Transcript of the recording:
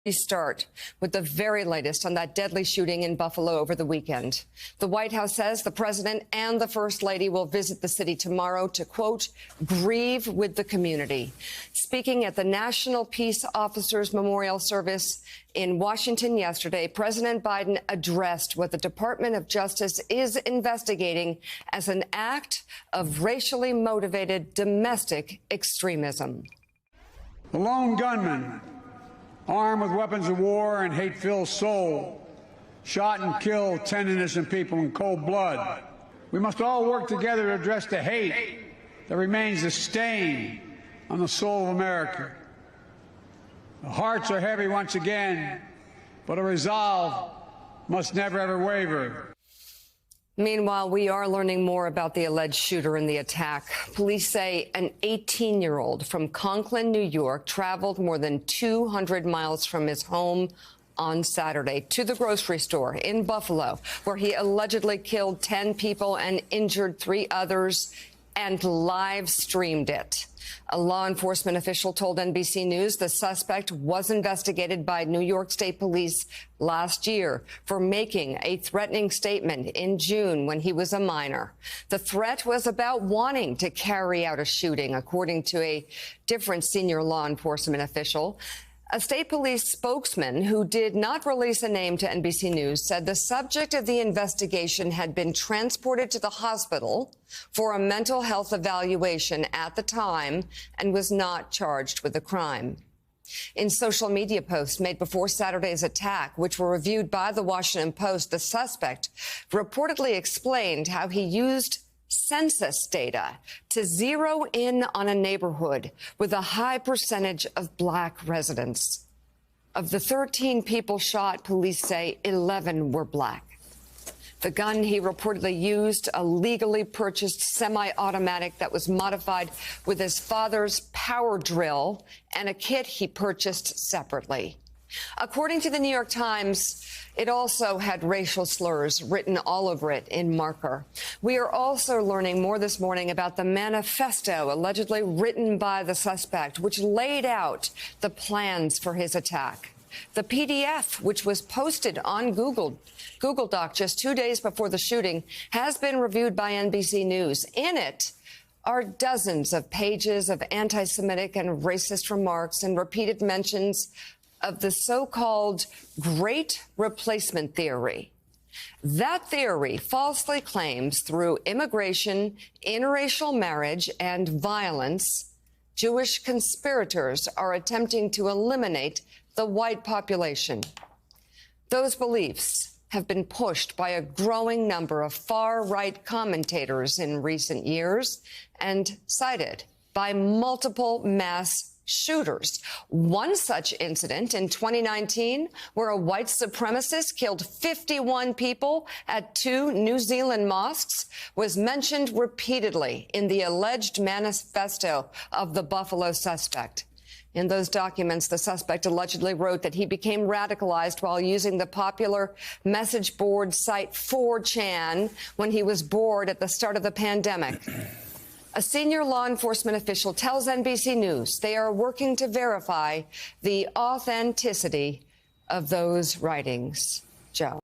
We start with the very latest on that deadly shooting in Buffalo over the weekend. The White House says the president and the First Lady will visit the city tomorrow to, quote, grieve with the community. Speaking at the National Peace Officers Memorial Service in Washington yesterday, President Biden addressed what the Department of Justice is investigating as an act of racially motivated domestic extremism. The lone gunman, armed with weapons of war and hate-filled soul, shot and killed 10 innocent people in cold blood. We must all work together to address the hate that remains a stain on the soul of America. The hearts are heavy once again, but a resolve must never, ever waver. Meanwhile, we are learning more about the alleged shooter in the attack. Police say an 18-year-old from Conklin, New York, traveled more than 200 miles from his home on Saturday to the grocery store in Buffalo, where he allegedly killed 10 people and injured 3 others and live streamed it. A law enforcement official told NBC News the suspect was investigated by New York State Police last year for making a threatening statement in June when he was a minor. The threat was about wanting to carry out a shooting, according to a different senior law enforcement official. A state police spokesman who did not release a name to NBC News said the subject of the investigation had been transported to the hospital for a mental health evaluation at the time and was not charged with the crime. In social media posts made before Saturday's attack, which were reviewed by the Washington Post, the suspect reportedly explained how he used census data to zero in on a neighborhood with a high percentage of black residents. Of the 13 people shot, police say 11 were black. The gun he reportedly used, a legally purchased semi-automatic that was modified with his father's power drill and a kit he purchased separately. According to the New York Times, it also had racial slurs written all over it in marker. We are also learning more this morning about the manifesto allegedly written by the suspect, which laid out the plans for his attack. The PDF, which was posted on Google Doc just 2 days before the shooting, has been reviewed by NBC News. In it are dozens of pages of anti-Semitic and racist remarks and repeated mentions of the so-called Great Replacement Theory. That theory falsely claims through immigration, interracial marriage, and violence, Jewish conspirators are attempting to eliminate the white population. Those beliefs have been pushed by a growing number of far-right commentators in recent years and cited by multiple mass shooters. One such incident in 2019, where a white supremacist killed 51 people at 2 New Zealand mosques, was mentioned repeatedly in the alleged manifesto of the Buffalo suspect. In those documents, the suspect allegedly wrote that he became radicalized while using the popular message board site 4chan when he was bored at the start of the pandemic. A senior law enforcement official tells NBC News they are working to verify the authenticity of those writings. Joe.